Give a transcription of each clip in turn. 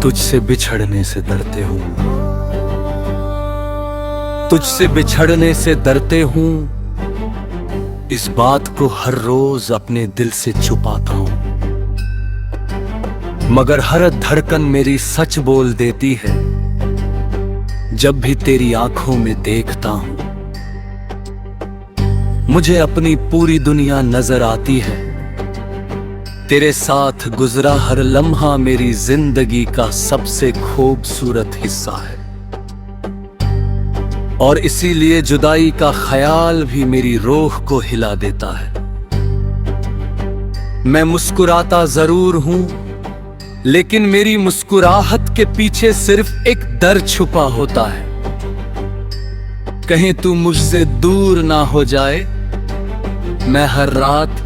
तुझसे बिछड़ने से डरते हूँ, तुझसे बिछड़ने से डरते हूँ। इस बात को हर रोज अपने दिल से छुपाता हूँ, मगर हर धड़कन मेरी सच बोल देती है जब भी तेरी आंखों में देखता हूँ। मुझे अपनी पूरी दुनिया नजर आती है, तेरे साथ गुजरा हर लम्हा मेरी जिंदगी का सबसे खूबसूरत हिस्सा है। और इसीलिए जुदाई का ख्याल भी मेरी रूह को हिला देता है। मैं मुस्कुराता जरूर हूं, लेकिन मेरी मुस्कुराहट के पीछे सिर्फ एक डर छुपा होता है, कहीं तू मुझसे दूर ना हो जाए। मैं हर रात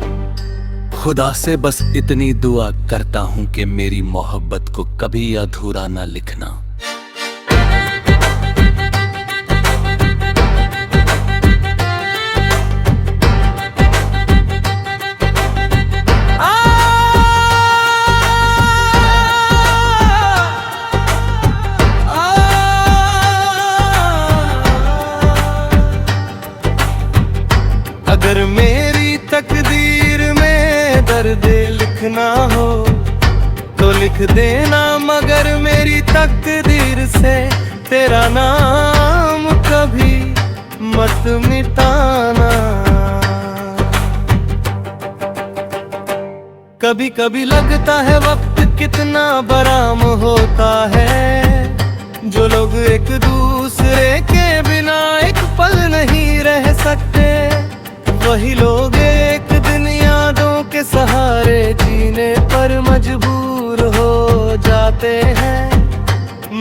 खुदा से बस इतनी दुआ करता हूं कि मेरी मोहब्बत को कभी अधूरा ना लिखना। अगर मेरी तकदीर में दर्द लिखना हो तो लिख देना, मगर मेरी तकदीर से तेरा नाम कभी मत मिटाना। कभी कभी लगता है वक्त कितना बराम होता है, जो लोग एक दूसरे के बिना एक पल नहीं रह सकते, वही लोग एक दिन यादों के सहारे जीने पर मजबूर हो जाते हैं।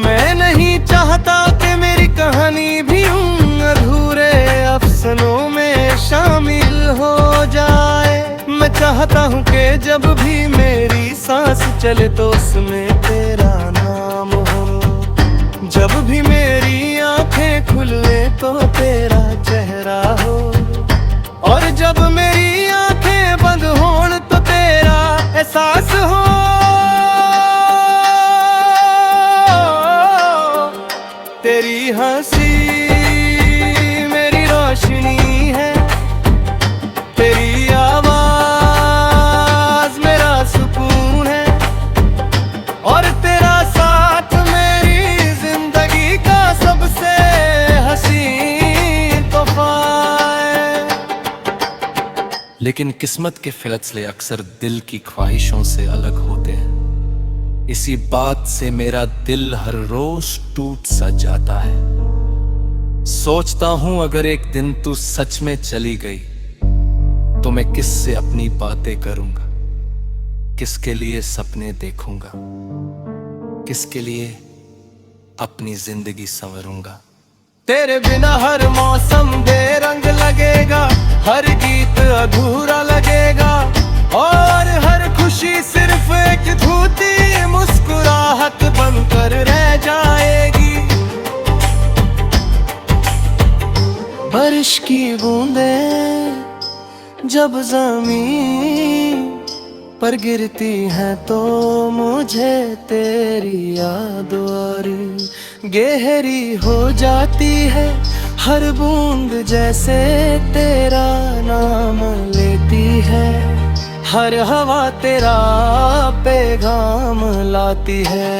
मैं नहीं चाहता कि मेरी कहानी भी उन अधूरे अफसानों में शामिल हो जाए। मैं चाहता हूँ कि जब भी मेरी सांस चले तो उसमें तेरा नाम हो, जब भी मेरी आंखें खुले तो तेरा चेहरा हो, और जब मेरी आंखें बंद हों तो तेरा एहसास हो। तेरी हंसी मेरी रोशनी है, तेरी आवाज मेरा सुकून है, और तेरा साथ मेरी जिंदगी का सबसे हसीन तोहफा है। लेकिन किस्मत के फैसले अक्सर दिल की ख्वाहिशों से अलग होते हैं। इसी बात से मेरा दिल हर रोज टूट सा जाता है। सोचता हूं अगर एक दिन तू सच में चली गई तो मैं किससे अपनी बातें करूंगा, किसके लिए सपने देखूंगा, किसके लिए अपनी जिंदगी संवरूंगा। तेरे बिना हर मौसम बेरंग लगेगा, हर गीत अधूरा लगेगा, और हर खुशी सिर्फ एक झूठी मुस्कुराहट बनकर रह जाएगी। बारिश की बूंदें जब ज़मीन पर गिरती हैं तो मुझे तेरी याद और गहरी हो जाती है। हर बूंद जैसे तेरा नाम लेती है, हर हवा तेरा पैगाम लाती है।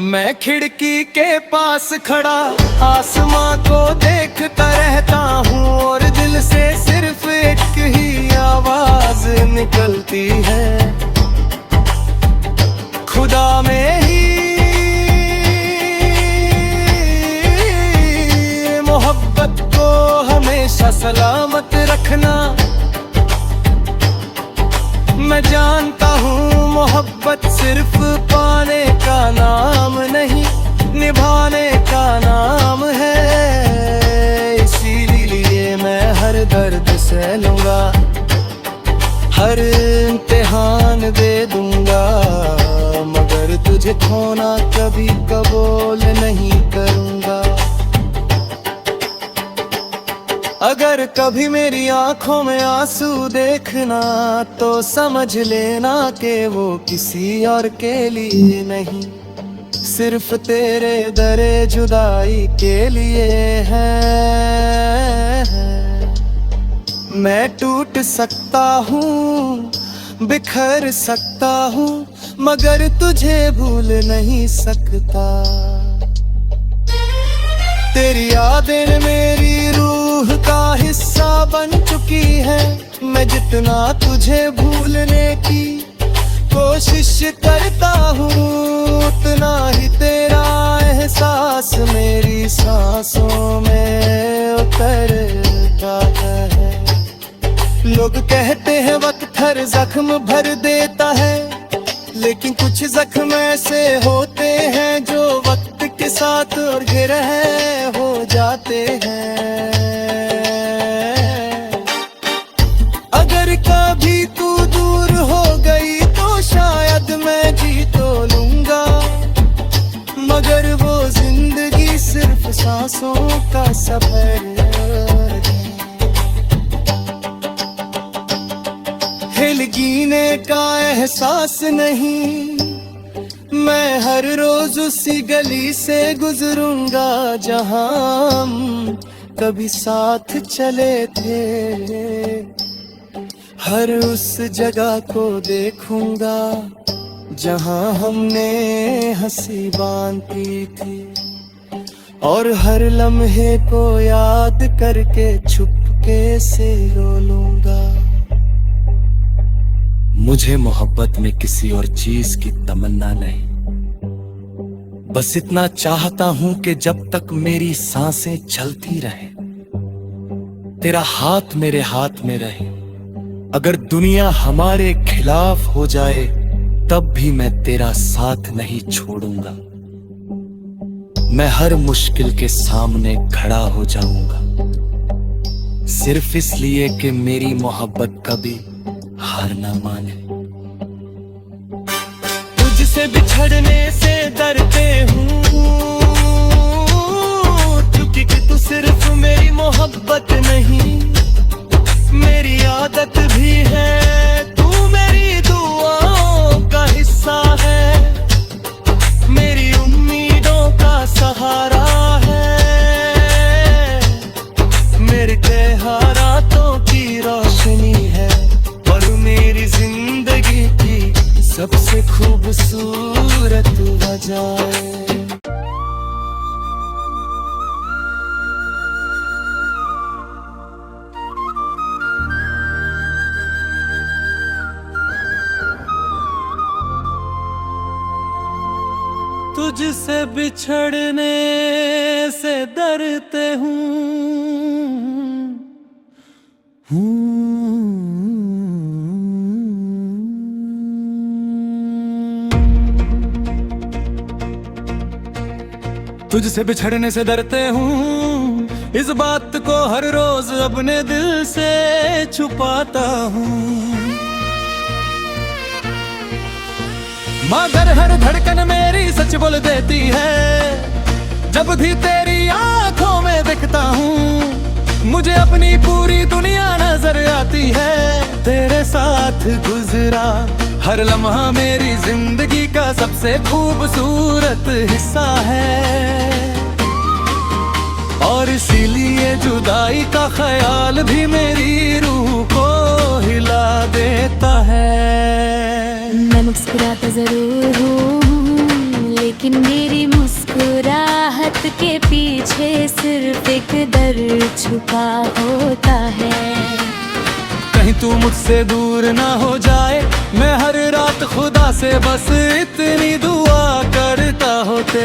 मैं खिड़की के पास खड़ा आसमां को देखता रहता हूँ, और दिल से सिर्फ एक ही आवाज निकलती है, खुदा में ही मोहब्बत को हमेशा सलामत रखना। मैं जानता हूँ मोहब्बत सिर्फ पाने का नाम नहीं, निभाने का नाम है। इसीलिए मैं हर दर्द सह लूंगा, हर इम्तिहान दे दूंगा, मगर तुझे खोना कभी कबूल नहीं करूंगा। अगर कभी मेरी आंखों में आंसू देखना तो समझ लेना कि वो किसी और के लिए नहीं, सिर्फ तेरे दरे जुदाई के लिए है। मैं टूट सकता हूँ, बिखर सकता हूँ, मगर तुझे भूल नहीं सकता। तेरी यादें मेरी रूह का हिस्सा बन चुकी है। मैं जितना तुझे भूलने की कोशिश करता हूँ, उतना ही तेरा एहसास मेरी सांसों में उतरता है। लोग कहते हैं वक्त हर जख्म भर देता है, लेकिन कुछ जख्म ऐसे होते हैं जो वक्त के साथ और गिरह हो जाते हैं। अगर कभी तू दूर हो गई तो शायद मैं जी तो लूंगा, मगर वो जिंदगी सिर्फ सांसों का सफर है। हिलगीने का एहसास नहीं, मैं हर रोज उसी गली से गुजरूंगा जहां हम कभी साथ चले थे। हर उस जगह को देखूंगा जहां हमने हंसी बांधी थी, और हर लम्हे को याद करके चुपके से रो लूंगा। मुझे मोहब्बत में किसी और चीज की तमन्ना नहीं, बस इतना चाहता हूं कि जब तक मेरी सांसें चलती रहे, तेरा हाथ मेरे हाथ में रहे। अगर दुनिया हमारे खिलाफ हो जाए तब भी मैं तेरा साथ नहीं छोड़ूंगा। मैं हर मुश्किल के सामने खड़ा हो जाऊंगा, सिर्फ इसलिए कि मेरी मोहब्बत कभी हार ना माने। तुझसे बिछड़ने से डरते हूँ, क्योंकि तू सिर्फ मेरी मोहब्बत नहीं, मेरी आदत भी है। तू मेरी दुआओं का हिस्सा है, मेरी उम्मीदों का सहारा है, मेरे त्योहारातों की रोशनी है, और मेरी जिंदगी की सबसे खूबसूरत वजह है। तुझसे बिछड़ने से डरते तुझसे बिछड़ने से डरते हूँ, इस बात को हर रोज अपने दिल से छुपाता हूँ, मगर हर धड़कन मेरी सच बोल देती है। जब भी तेरी आंखों में दिखता हूँ, मुझे अपनी पूरी दुनिया नजर आती है। तेरे साथ गुजरा हर लम्हा मेरी जिंदगी का सबसे खूबसूरत हिस्सा है, और इसीलिए जुदाई का ख्याल भी मेरी रूह को हिला देता है। मैं मुस्कुराता जरूर हूँ, लेकिन मेरी मुस्कुराहट के पीछे सिर्फ एक दर्द छुपा होता है। कहीं तू मुझसे दूर ना हो जाए, मैं हर रात खुदा से बस इतनी दुआ करता होते।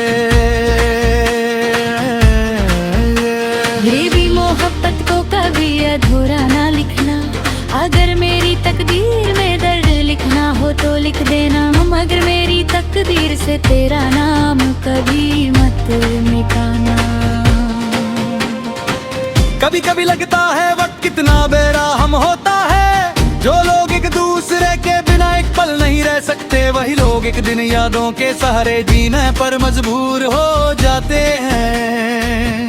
मेरी मोहब्बत को कभी अधूरा ना लिखना, अगर मेरी तकदीर में दर्द लिखना हो तो लिख देना, मगर मेरी तकदीर से तेरा नाम कभी मत मिटाना। कभी कभी लगता है वक्त कितना बेरहम होता है, जो लोग एक दूसरे के बिना एक पल नहीं रह सकते, वही लोग एक दिन यादों के सहारे जीने पर मजबूर हो जाते हैं।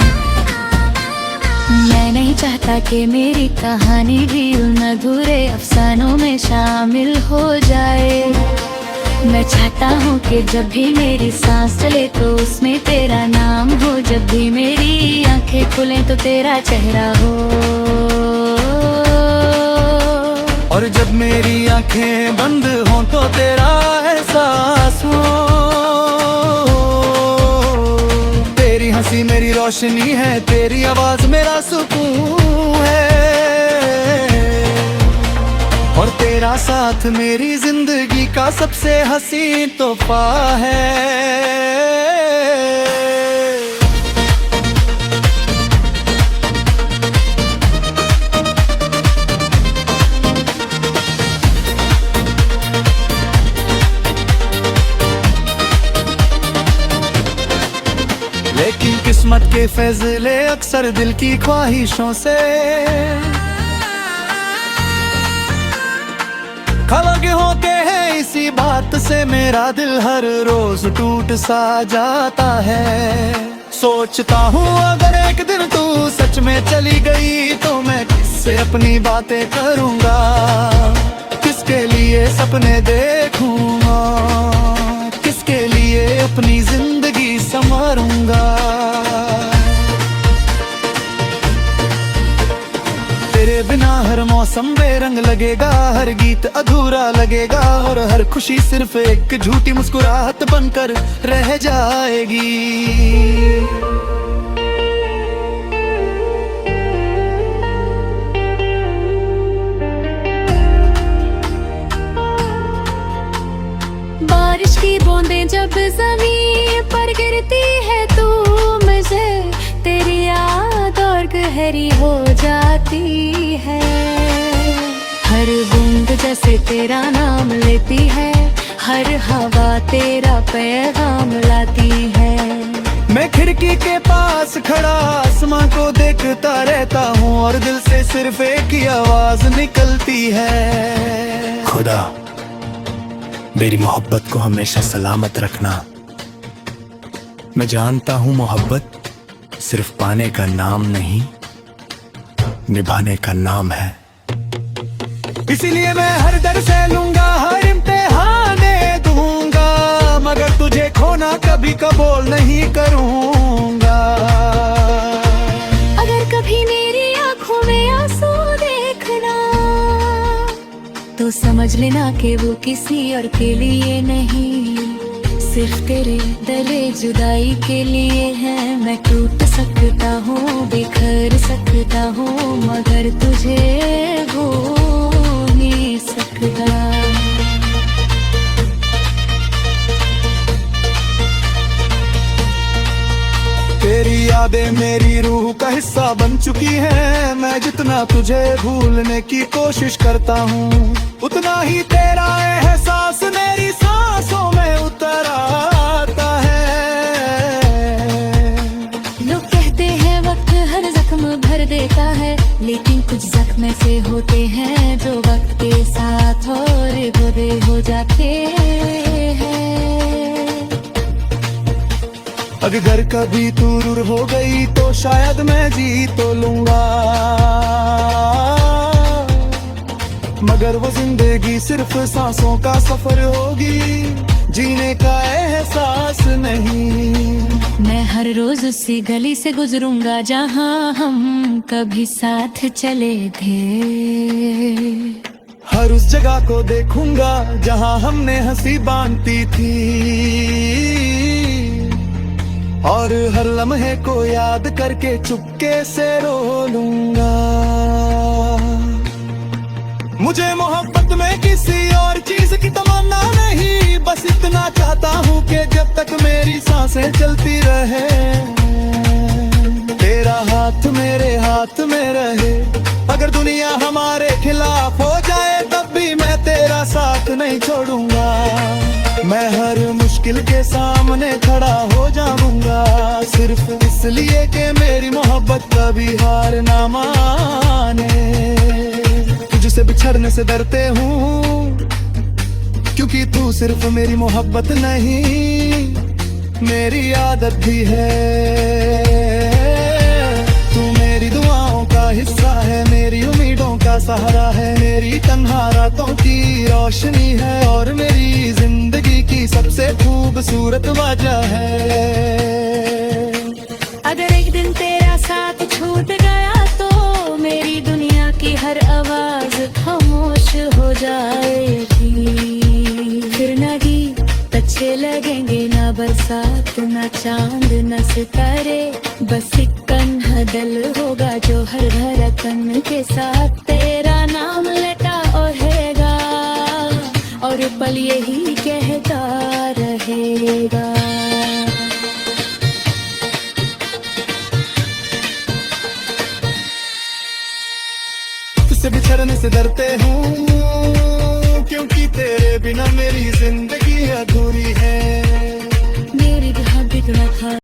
मैं नहीं चाहता कि मेरी कहानी भी उन अधूरे अफसानों में शामिल हो जाए। मैं चाहता हूँ कि जब भी मेरी सांस चले तो उसमें तेरा नाम हो, जब भी मेरी आंखें खुलें तो तेरा चेहरा हो, और जब मेरी आंखें बंद हों तो तेरा एहसास हो। तेरी हंसी मेरी रोशनी है, तेरी आवाज मेरा सुकून है, और तेरा साथ मेरी जिंदगी का सबसे हसीन तोहफा है। लेकिन किस्मत के फैसले अक्सर दिल की ख्वाहिशों से अलग होते हैं। इसी बात से मेरा दिल हर रोज टूट सा जाता है। सोचता हूँ अगर एक दिन तू सच में चली गई तो मैं किससे अपनी बातें करूँगा, किसके लिए सपने देखूँगा, किसके लिए अपनी जिंदगी संवारूंगा। तेरे बिना हर मौसम बेरंग लगेगा, हर गीत अधूरा लगेगा, और हर खुशी सिर्फ एक झूठी मुस्कुराहट बनकर रह जाएगी। बारिश की बूंदें जब ज़मीन पर गिरती है तू मुझे तेरी याद और गहरी हो जाती है। हर बूंद जैसे तेरा नाम लेती है, हर हवा तेरा पैगाम लाती है। मैं खिड़की के पास खड़ा आसमां को देखता रहता हूँ, और दिल से सिर्फ एक ही आवाज निकलती है, खुदा मेरी मोहब्बत को हमेशा सलामत रखना। मैं जानता हूँ मोहब्बत सिर्फ पाने का नाम नहीं, निभाने का नाम है। इसीलिए मैं हर दर से लूंगा, हर इम्तिहान दूंगा, मगर तुझे खोना कभी कबूल नहीं करूंगा। अगर कभी मेरी आंखों में आंसू देखना तो समझ लेना कि वो किसी और के लिए नहीं, सिर्फ तेरे दर्द जुदाई के लिए है। मैं टूट सकता हूँ, बिखर सकता हूँ, मगर तुझे भूल नहीं सकता। तेरी यादें मेरी रूह का हिस्सा बन चुकी हैं। मैं जितना तुझे भूलने की कोशिश करता हूँ, उतना ही तेरा एहसास मेरी सांसों में उतर आता है। लोग कहते हैं वक्त हर जख्म भर देता है, लेकिन कुछ जख्म ऐसे होते हैं जो वक्त के साथ और बुरे हो जाते हैं। अगर कभी तू दूर हो गई तो शायद मैं जी तो लूंगा, मगर वो जिंदगी सिर्फ सांसों का सफर होगी, जीने का एहसास नहीं। मैं हर रोज उसी गली से गुजरूंगा जहाँ हम कभी साथ चले थे। हर उस जगह को देखूंगा जहाँ हमने हंसी बांधती थी, और हर लम्हे को याद करके चुपके से रो लूंगा। मुझे मोहब्बत में किसी और चीज की तमन्ना नहीं, बस इतना चाहता हूँ कि जब तक मेरी सांसें चलती रहे, तेरा हाथ मेरे हाथ में रहे। अगर दुनिया हमारे खिलाफ हो जाए तब भी मैं तेरा साथ नहीं छोड़ूंगा। मैं हर मुश्किल के सामने खड़ा हो जाऊंगा, सिर्फ इसलिए कि मेरी मोहब्बत कभी हार ना माने। तुझसे बिछड़ने से डरते हूँ, क्योंकि तू सिर्फ मेरी मोहब्बत नहीं, मेरी आदत भी है। तू मेरी दुआओं का हिस्सा सहारा है, मेरी तन्हा रातों की रोशनी है और मेरी जिंदगी की सबसे खूबसूरत वजह है। अगर एक दिन तेरा साथ छूट गया तो मेरी दुनिया की हर आवाज खामोश हो जाएगी। फिर न गीत अच्छे लगेंगे, न बरसात, न चांद, न सितारे, बस एक कन्हा दिल होगा जो हर धड़कन के साथ तेरा नाम लेता रहेगा और पल यही कहता रहेगा। तुझसे बिछड़ने से डरते हूँ, क्योंकि तेरे बिना मेरी जिंदगी अधूरी